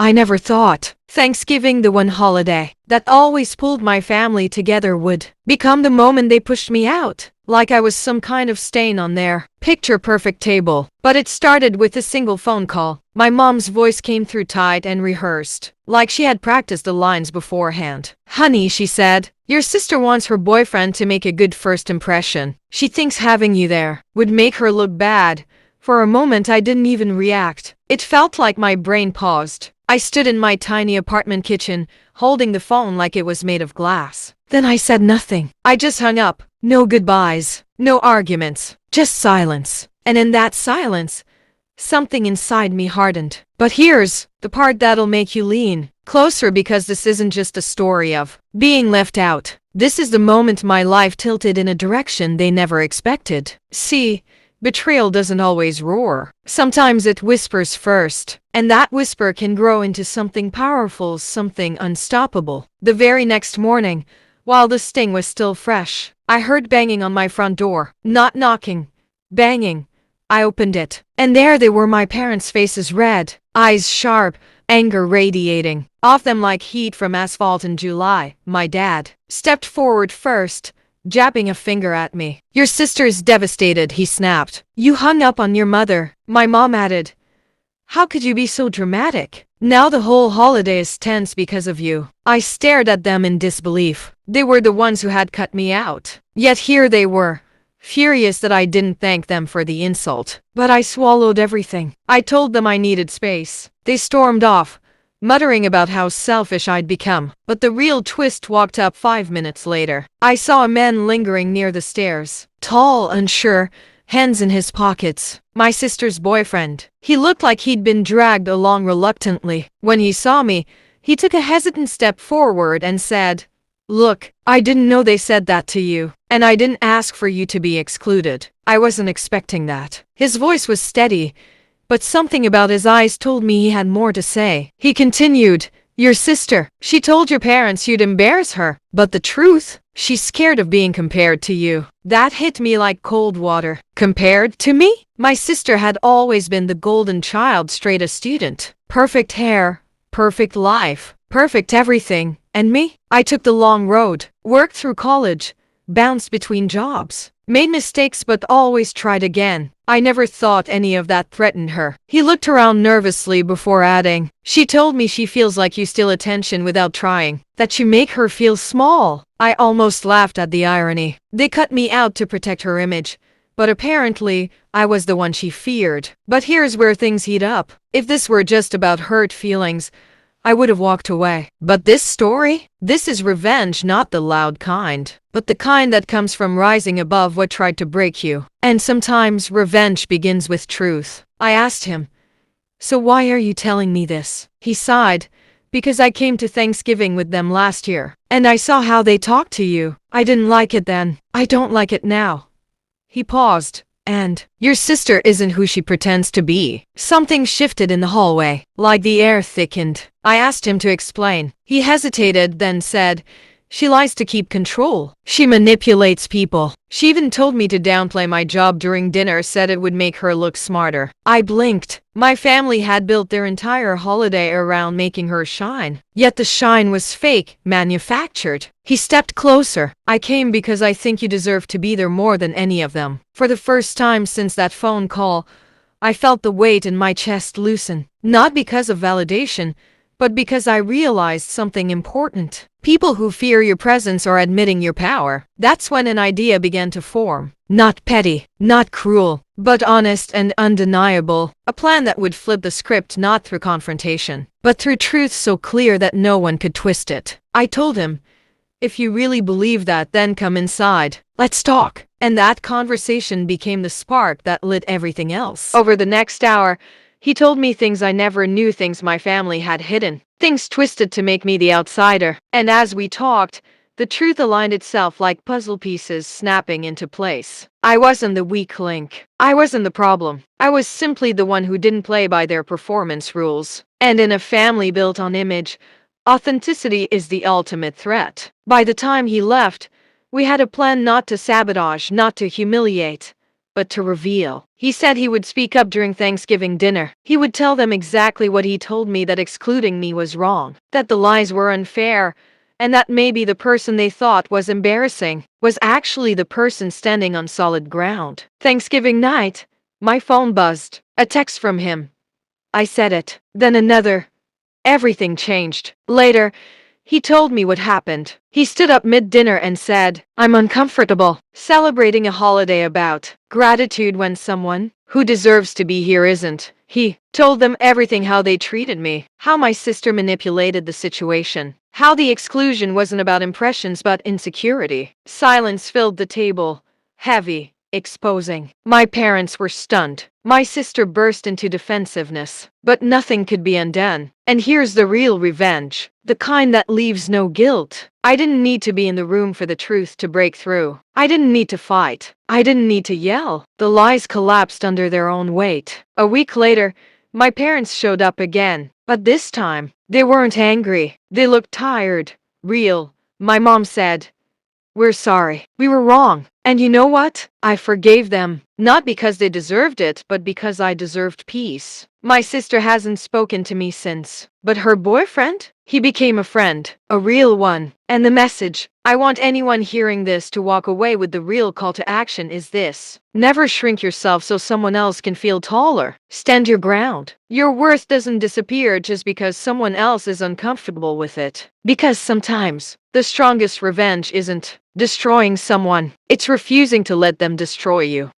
I never thought Thanksgiving, the one holiday that always pulled my family together, would become the moment they pushed me out, like I was some kind of stain on their picture-perfect table. But it started with a single phone call. My mom's voice came through tight and rehearsed, like she had practiced the lines beforehand. "Honey," she said, "your sister wants her boyfriend to make a good first impression. She thinks having you there would make her look bad." For a moment I didn't even react. It felt like my brain paused. I stood in my tiny apartment kitchen, holding the phone like it was made of glass. Then I said nothing. I just hung up. No goodbyes, no arguments, just silence. And in that silence, something inside me hardened. But here's the part that'll make you lean closer, because this isn't just a story of being left out. This is the moment my life tilted in a direction they never expected. See, betrayal doesn't always roar. Sometimes it whispers first, and that whisper can grow into something powerful, something unstoppable. The very next morning, while the sting was still fresh, I heard banging on my front door. Not knocking, banging. I opened it, and there they were, my parents' faces red, eyes sharp, anger radiating off them like heat from asphalt in July. My dad stepped forward first, jabbing a finger at me. "Your sister's devastated," he snapped. "You hung up on your mother." My mom added, "How could you be so dramatic? Now the whole holiday is tense because of you." I stared at them in disbelief. They were the ones who had cut me out. Yet here they were, furious that I didn't thank them for the insult. But I swallowed everything. I told them I needed space. They stormed off, muttering about how selfish I'd become. But the real twist walked up 5 minutes later. I saw a man lingering near the stairs, tall, unsure, hands in his pockets. My sister's boyfriend. He looked like he'd been dragged along reluctantly. When he saw me, he took a hesitant step forward and said, "Look, I didn't know they said that to you, and I didn't ask for you to be excluded." I wasn't expecting that. His voice was steady, but something about his eyes told me he had more to say. He continued, "Your sister, she told your parents you'd embarrass her, but the truth, she's scared of being compared to you." That hit me like cold water. Compared to me? My sister had always been the golden child, straight A student. Perfect hair, perfect life, perfect everything. And me? I took the long road, worked through college, bounced between jobs, made mistakes but always tried again. I never thought any of that threatened her. He looked around nervously before adding, "She told me she feels like you steal attention without trying, that you make her feel small." I almost laughed at the irony. They cut me out to protect her image, but apparently I was the one she feared. But here's where things heat up. If this were just about hurt feelings, I would have walked away. But this story? This is revenge, not the loud kind, but the kind that comes from rising above what tried to break you. And sometimes revenge begins with truth. I asked him, "So why are you telling me this?" He sighed, "Because I came to Thanksgiving with them last year, and I saw how they talked to you. I didn't like it then. I don't like it now." He paused. "And your sister isn't who she pretends to be." Something shifted in the hallway, like the air thickened. I asked him to explain. He hesitated, then said, "She lies to keep control. She manipulates people. She even told me to downplay my job during dinner, said it would make her look smarter." I blinked. My family had built their entire holiday around making her shine. Yet the shine was fake, manufactured. He stepped closer. "I came because I think you deserve to be there more than any of them." For the first time since that phone call, I felt the weight in my chest loosen. Not because of validation, but because I realized something important. People who fear your presence are admitting your power. That's when an idea began to form. Not petty, not cruel, but honest and undeniable. A plan that would flip the script not through confrontation, but through truth so clear that no one could twist it. I told him, "If you really believe that, then come inside. Let's talk." And that conversation became the spark that lit everything else. Over the next hour, he told me things I never knew, things my family had hidden, things twisted to make me the outsider. And as we talked, the truth aligned itself like puzzle pieces snapping into place. I wasn't the weak link. I wasn't the problem. I was simply the one who didn't play by their performance rules. And in a family built on image, authenticity is the ultimate threat. By the time he left, we had a plan not to sabotage, not to humiliate, but to reveal. He said he would speak up during Thanksgiving dinner. He would tell them exactly what he told me, that excluding me was wrong, that the lies were unfair, and that maybe the person they thought was embarrassing was actually the person standing on solid ground. Thanksgiving night, my phone buzzed. A text from him. I said it. Then another. Everything changed. Later, he told me what happened. He stood up mid-dinner and said, "I'm uncomfortable celebrating a holiday about gratitude when someone who deserves to be here isn't." He told them everything, how they treated me, how my sister manipulated the situation, how the exclusion wasn't about impressions but insecurity. Silence filled the table, heavy, exposing. My parents were stunned. My sister burst into defensiveness, but nothing could be undone. And here's the real revenge, the kind that leaves no guilt. I didn't need to be in the room for the truth to break through. I didn't need to fight. I didn't need to yell. The lies collapsed under their own weight. A week later, my parents showed up again, but this time, they weren't angry. They looked tired, real. My mom said, "We're sorry. We were wrong. And you know what? I forgave them. Not because they deserved it, but because I deserved peace." My sister hasn't spoken to me since. But her boyfriend? He became a friend. A real one. And the message I want anyone hearing this to walk away with, the real call to action, is this: never shrink yourself so someone else can feel taller. Stand your ground. Your worth doesn't disappear just because someone else is uncomfortable with it. Because sometimes, the strongest revenge isn't destroying someone, it's refusing to let them destroy you.